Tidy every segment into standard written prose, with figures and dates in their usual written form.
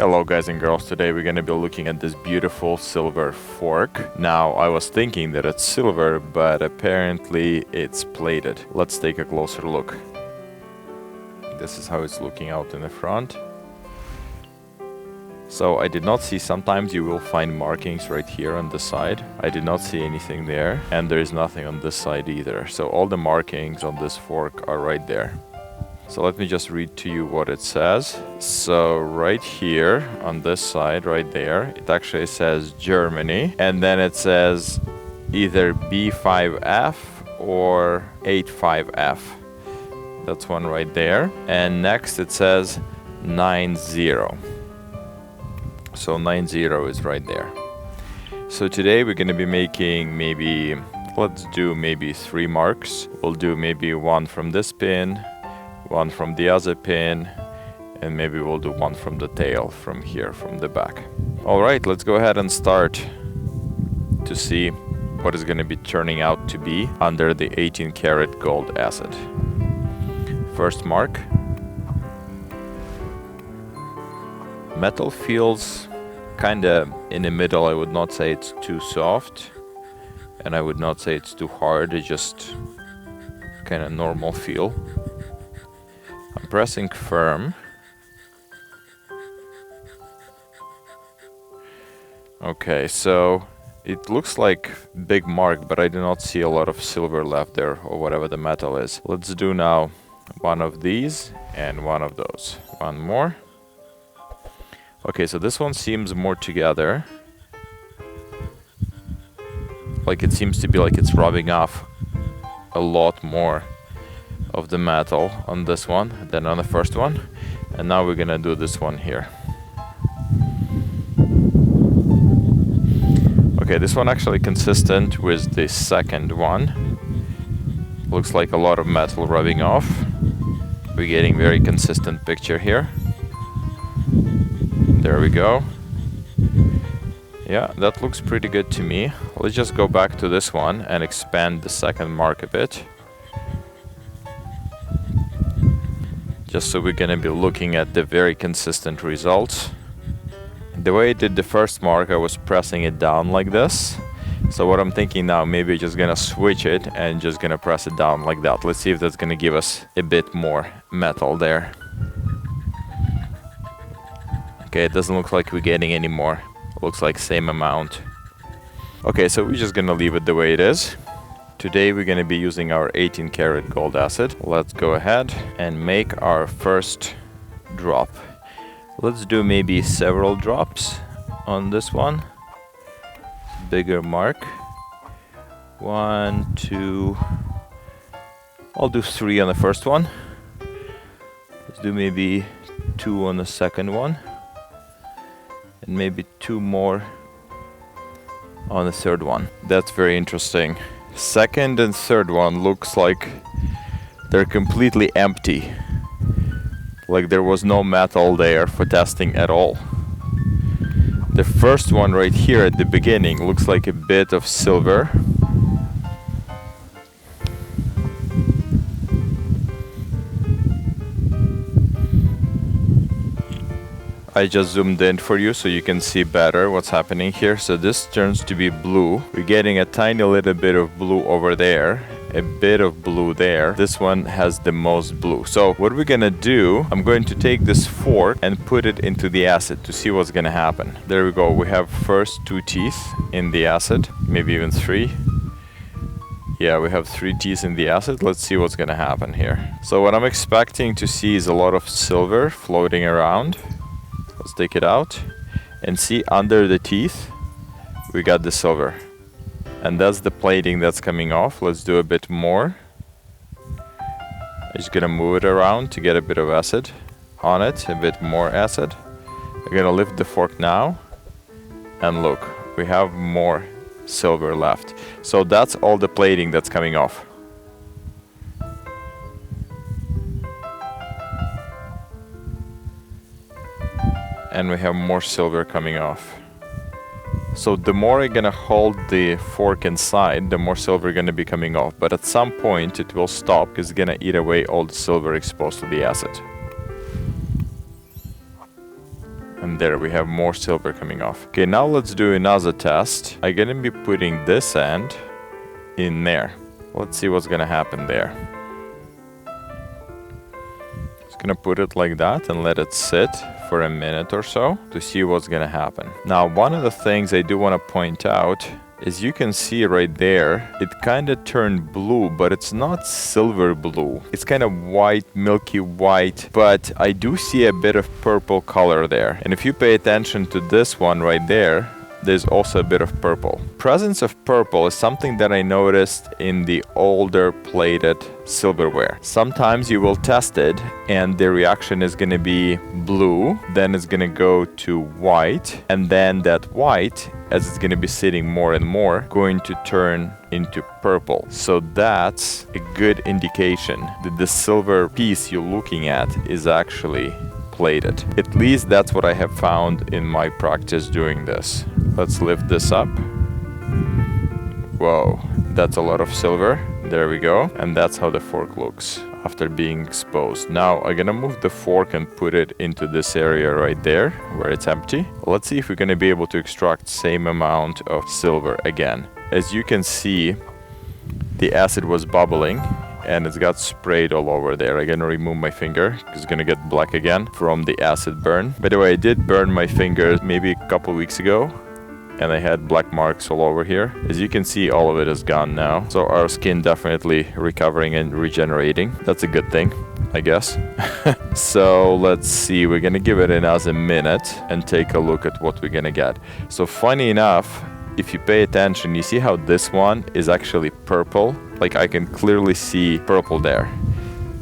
Hello guys and girls, today we're gonna be looking at this beautiful silver fork. Now I was thinking that it's silver, but apparently it's plated. Let's take a closer look. This is how it's looking out in the front. So I did not see, sometimes you will find markings right here on the side. I did not see anything there, and there is nothing on this side either. So all the markings on this fork are right there. So let me just read to you what it says. So right here on this side, right there, it actually says Germany. And then it says either B5F or 85F. That's one right there. And next it says 90. So 90 is right there. So today we're going to be making let's do maybe 3 marks. We'll do maybe one from this pin, one from the other pin, and maybe we'll do one from the tail from here, from the back. All right, let's go ahead and start to see what is going to be turning out to be under the 18 karat gold acid. First mark. Metal feels kind of in the middle. I would not say it's too soft, and I would not say it's too hard. It's just kind of normal feel. I'm pressing firm. Okay, so it looks like big mark, but I do not see a lot of silver left there, or whatever the metal is. Let's do now one of these and one of those. One more. Okay, so this one seems more together. Like it seems to be like it's rubbing off a lot more of the metal on this one than on the first one. And now we're gonna do this one here. Okay, this one actually consistent with the second one. Looks like a lot of metal rubbing off. We're getting very consistent picture here. There we go. Yeah, that looks pretty good to me. Let's just go back to this one and expand the second mark a bit. Just so we're gonna be looking at the very consistent results. The way I did the first mark, I was pressing it down like this. So what I'm thinking now, maybe just gonna switch it and just gonna press it down like that. Let's see if that's gonna give us a bit more metal there. Okay, it doesn't look like we're getting any more. It looks like same amount. Okay, so we're just gonna leave it the way it is. Today we're going to be using our 18 karat gold acid. Let's go ahead and make our first drop. Let's do maybe several drops on this one. Bigger mark. 1, 2. I'll do 3 on the first one. Let's do maybe 2 on the second one. And maybe 2 more on the third one. That's very interesting. Second and third one looks like they're completely empty. Like there was no metal there for testing at all. The first one right here at the beginning looks like a bit of silver. I just zoomed in for you so you can see better what's happening here. So this turns to be blue. We're getting a tiny little bit of blue over there, a bit of blue there. This one has the most blue. So what we're gonna do, I'm going to take this fork and put it into the acid to see what's gonna happen. There we go. We have first 2 teeth in the acid, maybe even 3. Yeah, we have 3 teeth in the acid. Let's see what's gonna happen here. So what I'm expecting to see is a lot of silver floating around. Let's take it out and see under the teeth we got the silver, and that's the plating that's coming off. Let's do a bit more. I'm just gonna move it around to get a bit of acid on it, a bit more acid. I'm gonna lift the fork now and look, we have more silver left. So that's all the plating that's coming off. And we have more silver coming off. So the more I'm gonna hold the fork inside, the more silver gonna be coming off. But at some point it will stop because it's gonna eat away all the silver exposed to the acid. And there we have more silver coming off. Okay, now let's do another test. I'm gonna be putting this end in there. Let's see what's gonna happen there. Just gonna put it like that and let it sit for a minute or so to see what's gonna happen. Now, one of the things I do want to point out, as you can see right there, it kind of turned blue, but it's not silver blue. It's kind of white, milky white, but I do see a bit of purple color there. And if you pay attention to this one right there, there's also a bit of purple. Presence of purple is something that I noticed in the older plated silverware. Sometimes you will test it and the reaction is going to be blue, then it's going to go to white, and then that white, as it's going to be sitting more and more, going to turn into purple. So that's a good indication that the silver piece you're looking at is actually plated. At least that's what I have found in my practice doing this. Let's lift this up. Whoa, that's a lot of silver. There we go. And that's how the fork looks after being exposed. Now I'm gonna move the fork and put it into this area right there where it's empty. Let's see if we're gonna be able to extract same amount of silver again. As you can see, the acid was bubbling and it's got sprayed all over there. I'm gonna remove my finger. It's gonna get black again from the acid burn. By the way, I did burn my fingers maybe a couple weeks ago, and I had black marks all over here. As you can see, all of it is gone now. So our skin definitely recovering and regenerating. That's a good thing, I guess. So let's see, we're gonna give it another minute and take a look at what we're gonna get. So funny enough, if you pay attention, you see how this one is actually purple? Like I can clearly see purple there.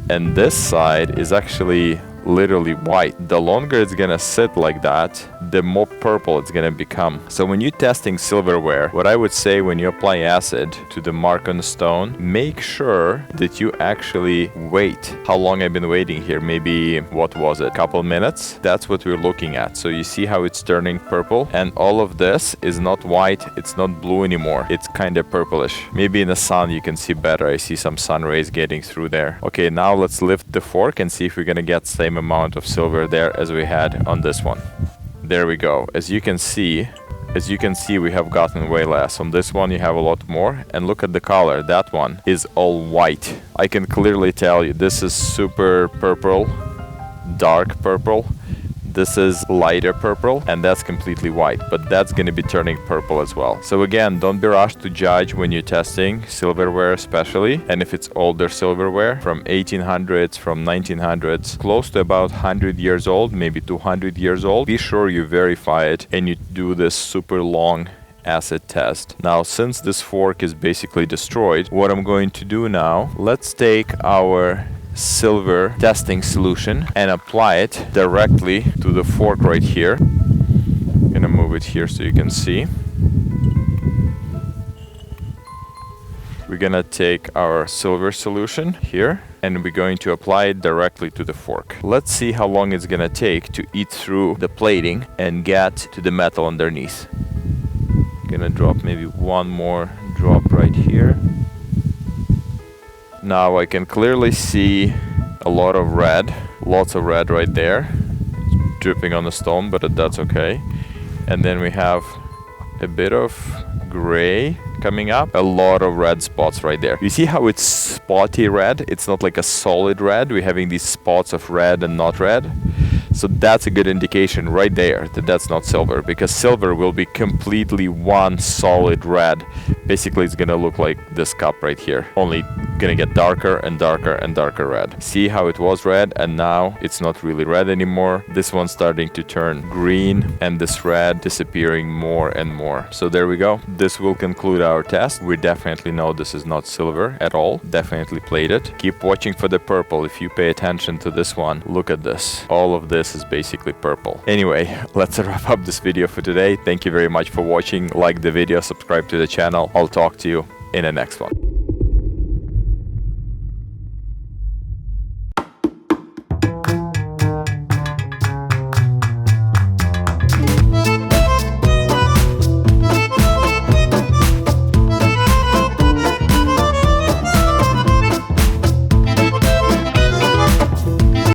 And this side is actually literally white. The longer it's gonna sit like that, the more purple it's gonna become. So when you're testing silverware, what I would say when you apply acid to the mark on the stone, make sure that you actually wait. How long I've been waiting here? Maybe, what was it? Couple minutes? That's what we're looking at. So you see how it's turning purple, and all of this is not white, it's not blue anymore. It's kind of purplish. Maybe in the sun you can see better. I see some sun rays getting through there. Okay, now let's lift the fork and see if we're gonna get same amount of silver there as we had on this one. There we go. As you can see, we have gotten way less. On this one you have a lot more, and look at the color. That one is all white. I can clearly tell you this is super purple, dark purple. This is lighter purple, and that's completely white, but that's going to be turning purple as well. So again, don't be rushed to judge when you're testing silverware especially, and if it's older silverware from 1800s, from 1900s, close to about 100 years old, maybe 200 years old, be sure you verify it and you do this super long acid test. Now, since this fork is basically destroyed, what I'm going to do now, let's take our silver testing solution and apply it directly to the fork right here. I'm gonna move it here so you can see. We're gonna take our silver solution here and we're going to apply it directly to the fork. Let's see how long it's gonna take to eat through the plating and get to the metal underneath. I'm gonna drop maybe one more drop right here. Now I can clearly see a lot of red, lots of red right there. It's dripping on the stone, but that's okay. And then we have a bit of gray coming up, a lot of red spots right there. You see how it's spotty red? It's not like a solid red. We're having these spots of red and not red. So that's a good indication right there that that's not silver, because silver will be completely one solid red. Basically, it's gonna look like this cup right here, only gonna get darker and darker and darker red. See how it was red and now it's not really red anymore. This one's starting to turn green and this red disappearing more and more. So there we go. This will conclude our test. We definitely know this is not silver at all. Definitely plated. Keep watching for the purple. If you pay attention to this one, look at this. All of this is basically purple. Anyway, let's wrap up this video for today. Thank you very much for watching. Like the video, subscribe to the channel. I'll talk to you in the next one.